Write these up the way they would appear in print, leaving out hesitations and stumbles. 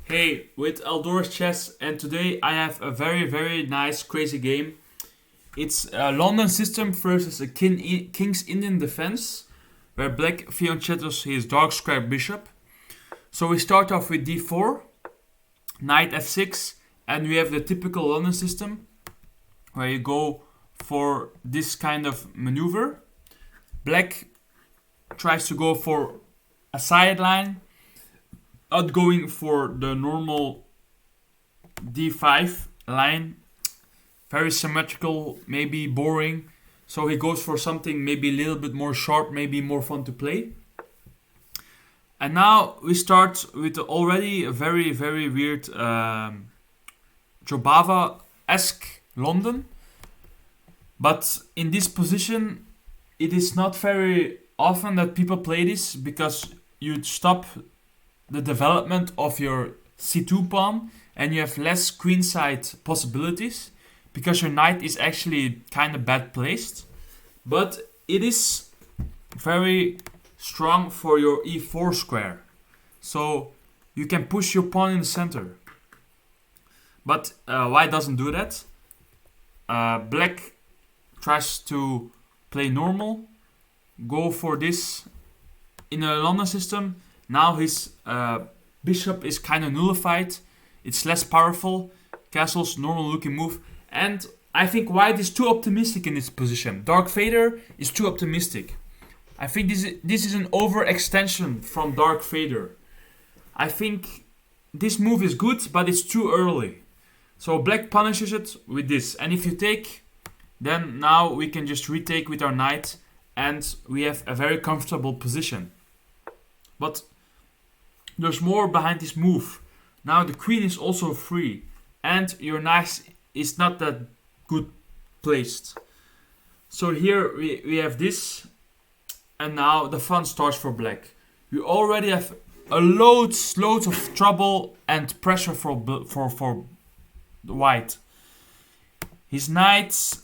Hey, with Eldor's Chess, and today I have a very nice, crazy game. It's a London system versus a King's Indian defense, where black fianchettos his dark square bishop. So we start off with d4, knight f6, and we have the typical London system, where you go for this kind of maneuver. Black tries to go for a sideline, not going for the normal d5 line. Very symmetrical, maybe boring. So he goes for something maybe a little bit more sharp, maybe more fun to play. And now we start with already a very weird Jobava-esque London. But in this position, it is not very often that people play this because you stop the development of your c2 pawn and you have less queenside possibilities because your knight is actually kind of bad placed. But it is very strong for your e4 square. So you can push your pawn in the center. But white doesn't do that. Black tries to play normal, go for this. In a London system, now his bishop is kind of nullified. It's less powerful. Castle's normal looking move. And I think white is too optimistic in this position. Darth Vader is too optimistic. I think this is an overextension from Darth Vader. I think this move is good, but it's too early. So black punishes it with this. And if you take, then now we can just retake with our knight. And we have a very comfortable position. But there's more behind this move. Now the queen is also free. And your knight is not that good placed. So here we have this. And now the fun starts for black. We already have loads of trouble and pressure for white. His knights,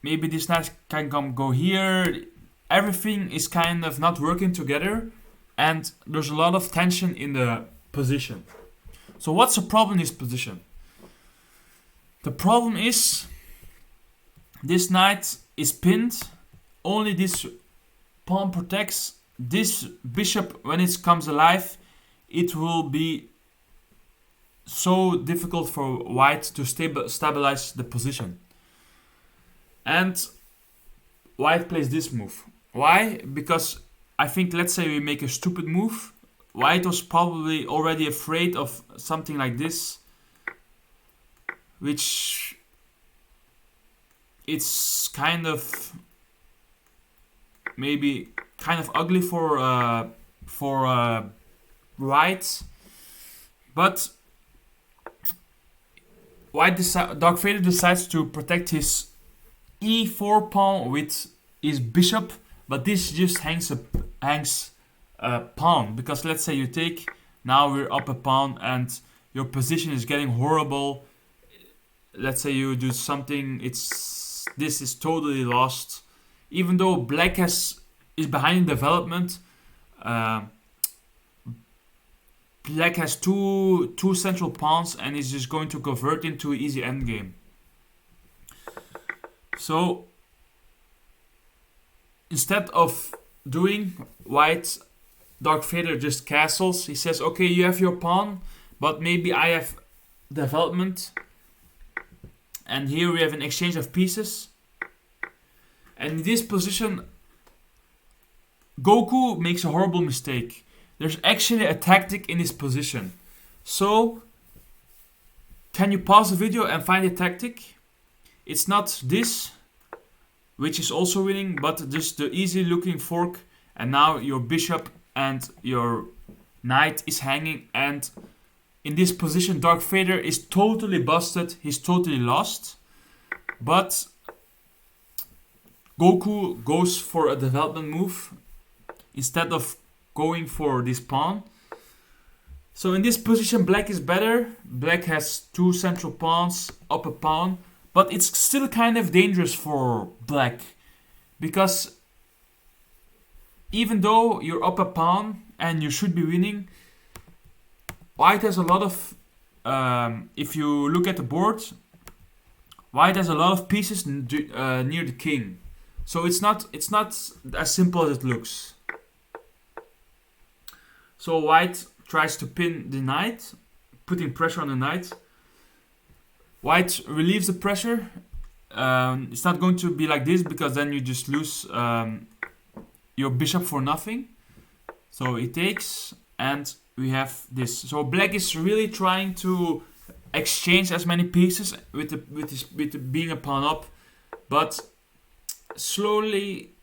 maybe this knight can go here. Everything is kind of not working together. And there's a lot of tension in the position. So what's the problem in this position? The problem is this knight is pinned. Only this pawn protects. This bishop, when it comes alive, it will be so difficult for white to stabilize the position. And white plays this move. Why? Because I think, let's say we make a stupid move. White was probably already afraid of something like this, which it's kind of maybe kind of ugly for white. But Darth Vader decides to protect his e4 pawn with his bishop, but this just hangs a pawn, because let's say you take, now we're up a pawn and your position is getting horrible. Let's say you do something, this is totally lost. Even though black is behind in development, black has two central pawns and is just going to convert into an easy endgame. So instead of doing white, Darth Vader just castles. He says, okay, you have your pawn, but maybe I have development. And here we have an exchange of pieces. And in this position, Goku makes a horrible mistake. There's actually a tactic in this position. So, can you pause the video and find the tactic? It's not this, which is also winning, but just the easy looking fork. And now your bishop and your knight is hanging. And in this position, Darth Vader is totally busted. He's totally lost. But Goku goes for a development move instead of going for this pawn. So in this position, black is better. Black has two central pawns, up a pawn. But it's still kind of dangerous for black, because even though you're up a pawn and you should be winning, white has a lot of. If you look at the board, white has a lot of pieces near the king, so it's not as simple as it looks. So white tries to pin the knight, putting pressure on the knight. White relieves the pressure. It's not going to be like this because then you just lose your bishop for nothing. So it takes, and we have this. So black is really trying to exchange as many pieces with being a pawn up, but slowly,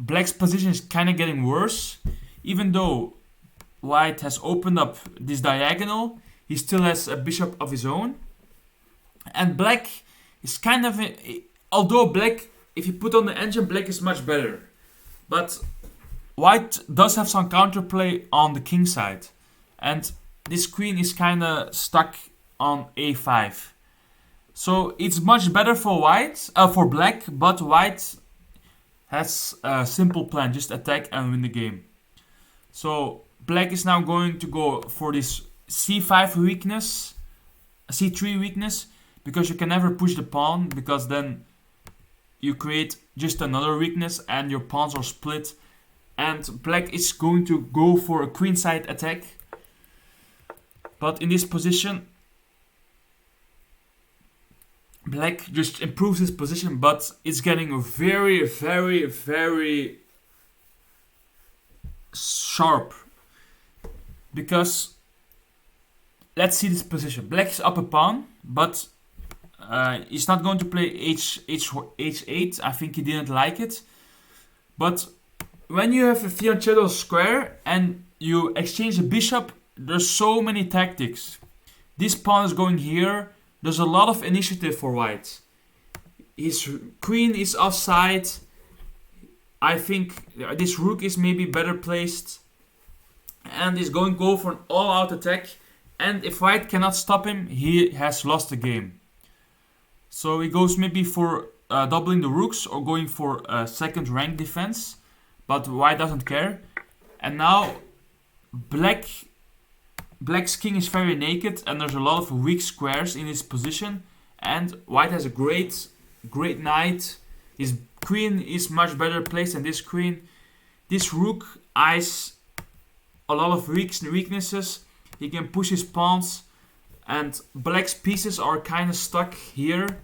black's position is kind of getting worse. Even though white has opened up this diagonal, he still has a bishop of his own. And black is kind of... although black, if you put on the engine, black is much better. But white does have some counterplay on the king side. And this queen is kind of stuck on a5. So it's much better for for black, but white has a simple plan. Just attack and win the game. So black is now going to go for this c5 weakness, c3 weakness, because you can never push the pawn, because then you create just another weakness and your pawns are split. And black is going to go for a queenside attack. But in this position, black just improves his position, but it's getting very, very, very sharp. Because, let's see this position. Black is up a pawn, but he's not going to play h8. I think he didn't like it. But when you have a fianchetto square and you exchange a bishop, there's so many tactics. This pawn is going here. There's a lot of initiative for white. His queen is offside. I think this rook is maybe better placed. And he's going to go for an all-out attack. And if white cannot stop him, he has lost the game. So he goes maybe for doubling the rooks or going for a second rank defense. But white doesn't care. And now black's king is very naked and there's a lot of weak squares in his position. And white has a great knight. His queen is much better placed than this queen. This rook eyes a lot of weaknesses. He can push his pawns. And black's pieces are kind of stuck here.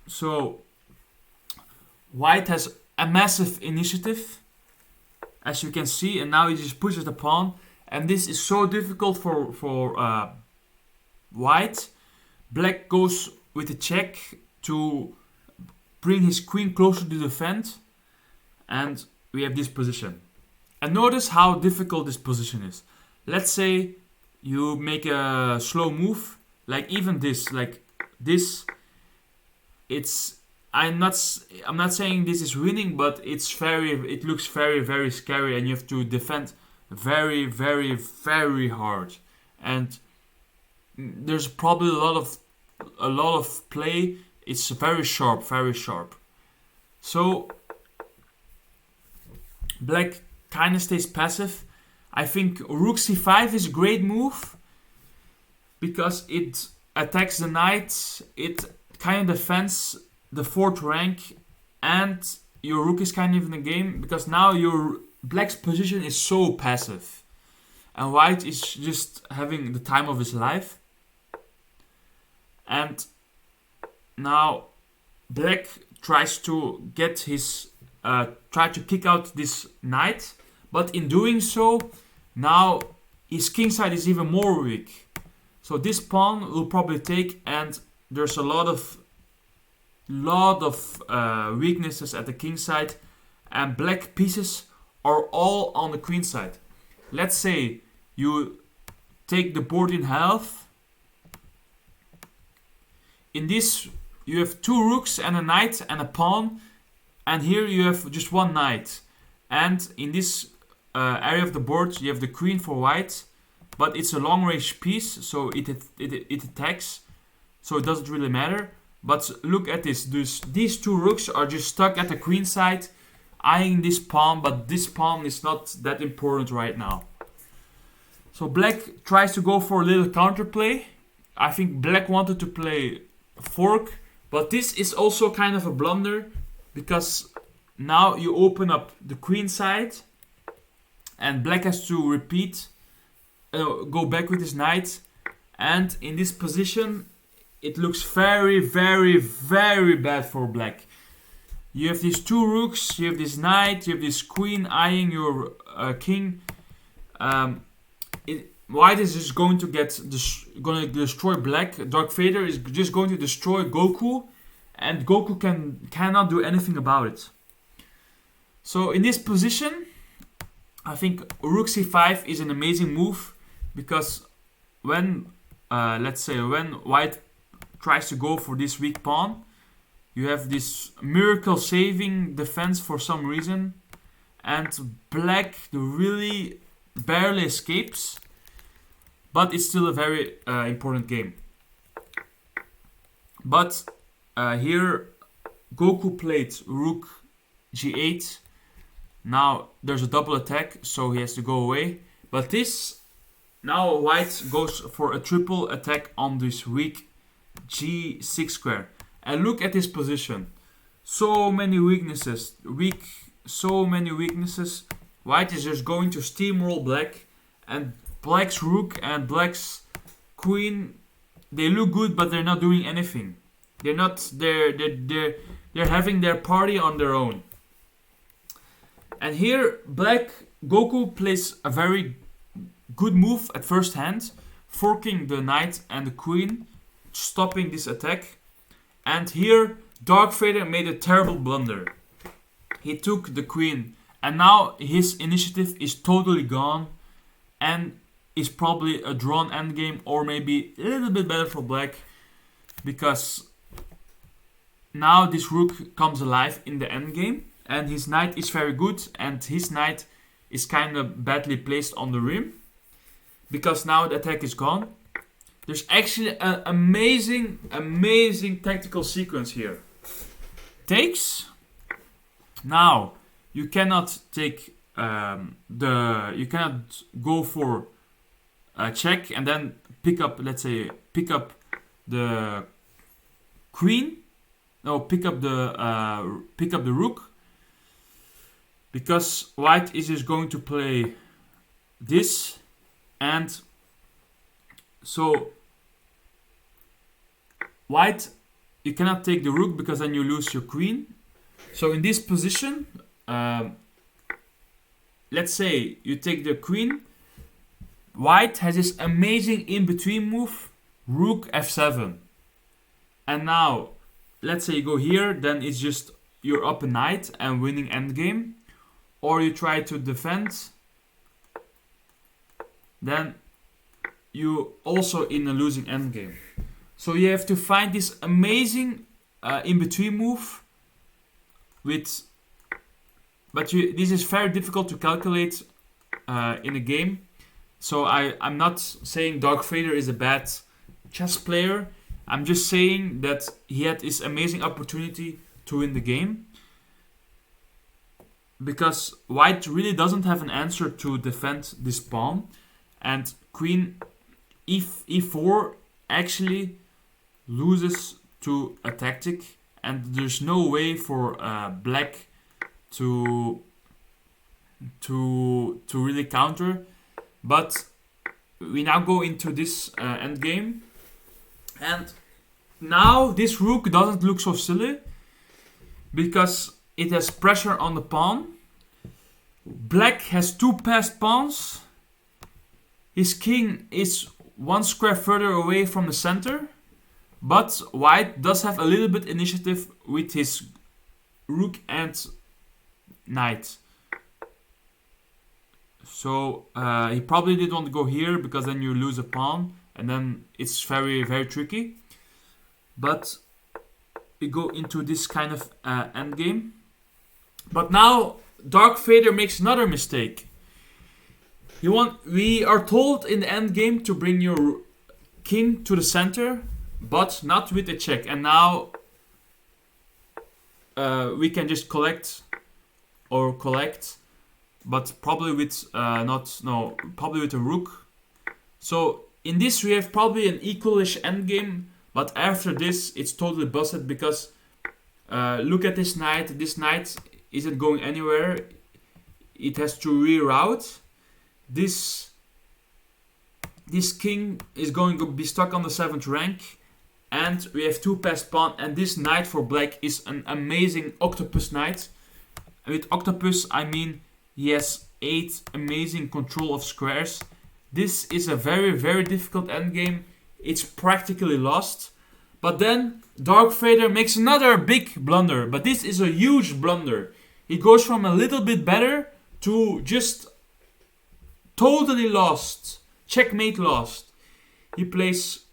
So white has a massive initiative, as you can see, and now he just pushes the pawn. And this is so difficult for white. Black goes with a check to bring his queen closer to defend. And we have this position. And notice how difficult this position is. Let's say you make a slow move, like even this, like this. I'm not saying this is winning, but it looks very, very scary, and you have to defend very, very, very hard. And there's probably a lot of play. It's very sharp, very sharp. So black kind of stays passive. I think rook c5 is a great move because it attacks the knight. It kind of defends the fourth rank, and your rook is kind of in the game because now your black's position is so passive and white is just having the time of his life. And now black tries to get his try to kick out this knight, but in doing so now his king side is even more weak. So this pawn will probably take, and there's a lot of weaknesses at the king side, and black pieces are all on the queen side. Let's say you take the board in half. In this you have two rooks and a knight and a pawn, and here you have just one knight. And in this area of the board you have the queen for white, but it's a long range piece, so it attacks, so it doesn't really matter. But look at this. These two rooks are just stuck at the queen side. eyeing this pawn, but this pawn is not that important right now. So black tries to go for a little counterplay. I think black wanted to play fork, but this is also kind of a blunder because now you open up the queen side and black has to repeat, go back with his knight, and in this position it looks very, very, very bad for black. You have these two rooks, you have this knight, you have this queen eyeing your king. White is just going to destroy black. Darth Vader is just going to destroy Goku, and Goku cannot do anything about it. So in this position, I think Rook c5 is an amazing move because when, let's say, when White tries to go for this weak pawn, you have this miracle saving defense for some reason, and Black really barely escapes, but it's still a very important game. But here Goku played Rook g8. Now there's a double attack, so he has to go away. But this, now White goes for a triple attack on this weak g6 square. And look at this position. So many weaknesses. So many weaknesses. White is just going to steamroll Black. And Black's Rook and Black's Queen, they look good, but they're not doing anything. They're having their party on their own. And here Goku plays a very good move at first hand, forking the knight and the queen, stopping this attack. And here Darth Vader made a terrible blunder. He took the queen, and now his initiative is totally gone, and is probably a drawn endgame, or maybe a little bit better for Black, because now this rook comes alive in the endgame, and his knight is very good, and his knight is kind of badly placed on the rim, because now the attack is gone. There's actually an amazing tactical sequence here. Takes. Now you cannot take you cannot go for a check and then pick up, let's say, pick up the queen. No, pick up the rook, because White is just going to play this, and so White, you cannot take the rook because then you lose your queen. So in this position, let's say you take the queen, White has this amazing in-between move, rook f7. And now, let's say you go here, then it's just you're up a knight and winning endgame. Or you try to defend, then you also in a losing endgame. So you have to find this amazing in-between move with, but this is very difficult to calculate in a game. So I'm not saying Darth Vader is a bad chess player. I'm just saying that he had this amazing opportunity to win the game, because White really doesn't have an answer to defend this pawn, and queen e4 actually loses to a tactic, and there's no way for Black to really counter. But we now go into this endgame, and now this rook doesn't look so silly because it has pressure on the pawn. Black has two passed pawns. His king is one square further away from the center, but White does have a little bit initiative with his rook and knight. So he probably didn't want to go here because then you lose a pawn, and then it's very, very tricky. But we go into this kind of endgame. But now Darth Vader makes another mistake. We are told in the endgame to bring your king to the center, but not with a check. And now we can just collect or collect, but probably with probably with a rook. So in this we have probably an equalish endgame, but after this it's totally busted because look at this knight. This knight isn't going anywhere. It has to reroute. This king is going to be stuck on the 7th rank. And we have 2 passed pawn. And this knight for black is an amazing octopus knight. And with octopus I mean he has 8 amazing control of squares. This is a very, very difficult endgame. It's practically lost. But then Darth Vader makes another big blunder. But this is a huge blunder. He goes from a little bit better to just totally lost. Checkmate lost. He plays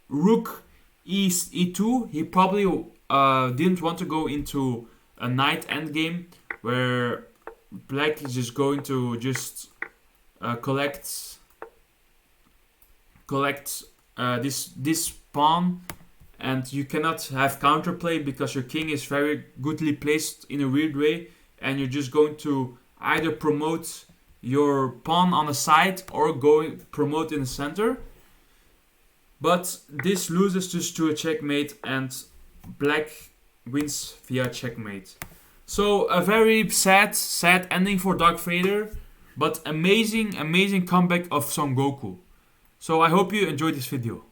rook e2. He probably didn't want to go into a knight endgame where black is just going to just collect this pawn, and you cannot have counterplay because your king is very goodly placed in a weird way, and you're just going to either promote your pawn on the side or promote in the center. But this loses just to a checkmate, and black wins via checkmate. So a very sad ending for Darth Vader, but amazing comeback of Son Goku. So I hope you enjoyed this video.